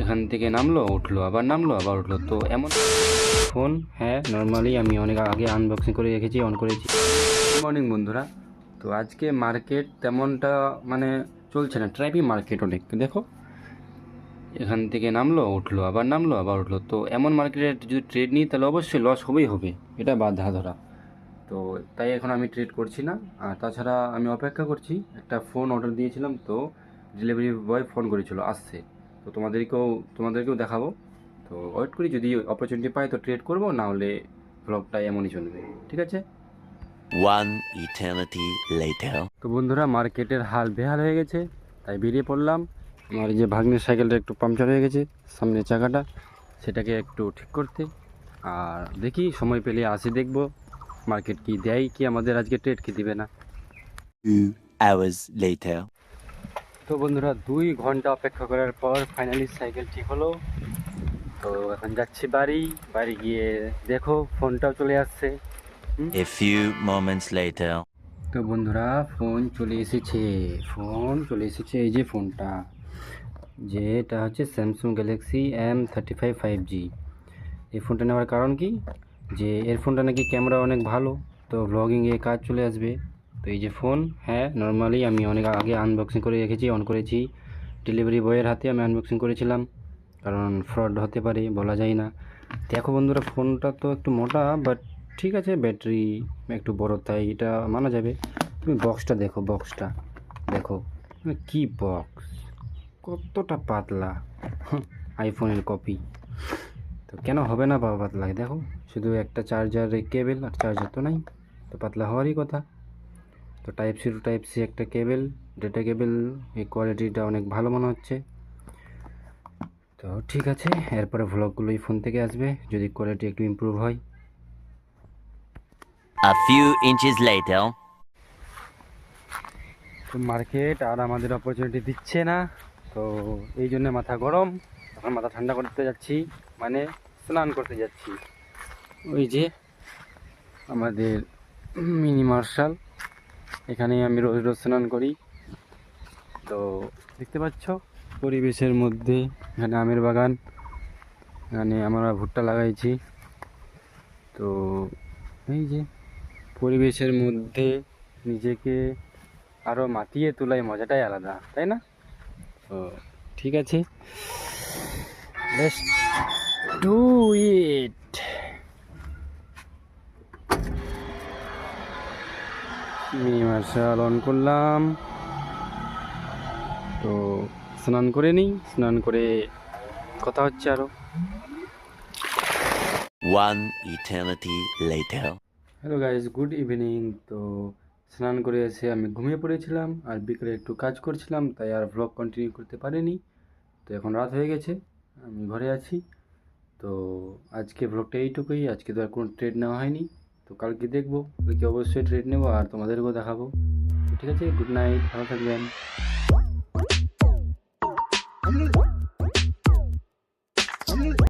এখান থেকে নামলো, উঠলো, আবার নামলো, আবার উঠলো। তো এমন ফোন, হ্যাঁ নর্মালি আমি অনেক আগে আনবক্সিং করে রেখেছি, অন করেছি। গুড মর্নিং বন্ধুরা। তো আজকে মার্কেট তেমনটা মানে চলছে না, ট্র্যাপি মার্কেট অনেক। দেখো এখান থেকে নামলো, উঠলো, আবার নামলো, আবার উঠলো। তো এমন মার্কেটে যদি ট্রেড নিই তাহলে অবশ্যই লস হবেই হবে, এটা বাধা ধরা। তো তাই এখন আমি ট্রেড করছি না। আর তাছাড়া আমি অপেক্ষা করছি, একটা ফোন অর্ডার দিয়েছিলাম, তো ডেলিভারি বয় ফোন করেছিল, আসছে। তো তোমাদেরকেও দেখাবো। তো ওয়েট করি, যদি অপরচুনিটি পাই তো ট্রেড করবো, না হলে ব্লগটা এমনই চলবে। ঠিক আছে। One eternity later. তো বন্ধুরা, মার্কেটের হাল বেহাল হয়ে গেছে, তাই বেরিয়ে পড়লাম। আমার এই যে ভাগ্নের সাইকেলটা একটু পাংচার হয়ে গেছে, সামনের চাকাটা, সেটাকে একটু ঠিক করতে। আর দেখি সময় পেলে আসি, দেখবো মার্কেট কি দেয়, কি আমাদের আজকে ট্রেড কি দিবে না। 2 hours later. তো বন্ধুরা, 2 ঘন্টা অপেক্ষা করার পর ফাইনালি সাইকেল ঠিক হলো। তো এখন যাচ্ছি বাড়ি। বাড়ি গিয়ে দেখো ফোনটাও চলে আসছে। A few moments later. তো বন্ধুরা, ফোন চলে এসেছে। এই যে ফোনটা, যেটা হচ্ছে স্যামসাং গ্যালাক্সি M35 5G। এই ফোনটা নেওয়ার কারণ কি, যে এর ফোনটা নাকি ক্যামেরা অনেক ভালো, তো ব্লগিংয়ে কাজ চলে আসবে। তো এই যে ফোন, হ্যাঁ নর্মালি আমি অনেক আগে আনবক্সিং করে রেখেছি, অন করেছি। ডেলিভারি বয়ের হাতে আমি আনবক্সিং করেছিলাম, কারণ ফ্রড হতে পারে, বলা যায় না। দেখো বন্ধুরা, ফোনটা তো একটু মোটা, বাট ঠিক আছে, ব্যাটারি একটু বড়, তাই এটা মানা যাবে। তুমি বক্সটা দেখো, দেখো কি বক্স, কতটা পাতলা, আইফোনের কপি। তো কেন হবে না বাবা পাতলা, দেখো শুধু একটা চার্জারের কেবেল, আর চার্জার তো নাই, তো পাতলা হওয়ারই কথা। তো type C to type C একটা কেবেল, ডেটা কেবেল, এই কোয়ালিটিটা অনেক ভালো মনে হচ্ছে। তো ঠিক আছে, এরপরে ভ্লগগুলো এই ফোন থেকে আসবে, যদি কোয়ালিটি একটু ইমপ্রুভ হয়। A few inches later. তো মার্কেট আর আমাদের অপরচুনিটি দিচ্ছে না, তো এই জন্য মাথা গরম। এখন মাথা ঠান্ডা করতে যাচ্ছি, মানে স্নান করতে যাচ্ছি। ওই যে আমাদের মিনি মার্শাল, এখানে আমি রোজ রোজ স্নান করি। তো দেখতে পাচ্ছ পরিবেশের মধ্যে, এখানে আমের বাগান, এখানে আমরা ভুট্টা লাগাইছি। তো এই যে পরিবেশের মধ্যে নিজেকে আরও মাতিয়ে তোলাই মজাটাই আলাদা, তাই না? তো ঠিক আছে, let's do it. Mini Marshall on করলাম, তো স্নান করে নিই, স্নান করে কথা হচ্ছে আরও। One eternity later. Hello guys, good evening. তো স্নান করে এসে আমি ঘুমিয়ে পড়েছিলাম, আর বিকেলে একটু কাজ করছিলাম, তাই আর ভ্লগ কন্টিনিউ করতে পারিনি। তো এখন রাত হয়ে গেছে, আমি ঘরে আছি। তো আজকে ভ্লগটা এইটুকুই, আজকে তো আর কোনো ট্রেড নেওয়া হয়নি। তো কালকে দেখবো, কালকে অবশ্যই ট্রেড নেবো আর তোমাদেরকেও দেখাবো। তো ঠিক আছে, গুড নাইট, ভালো থাকবেন।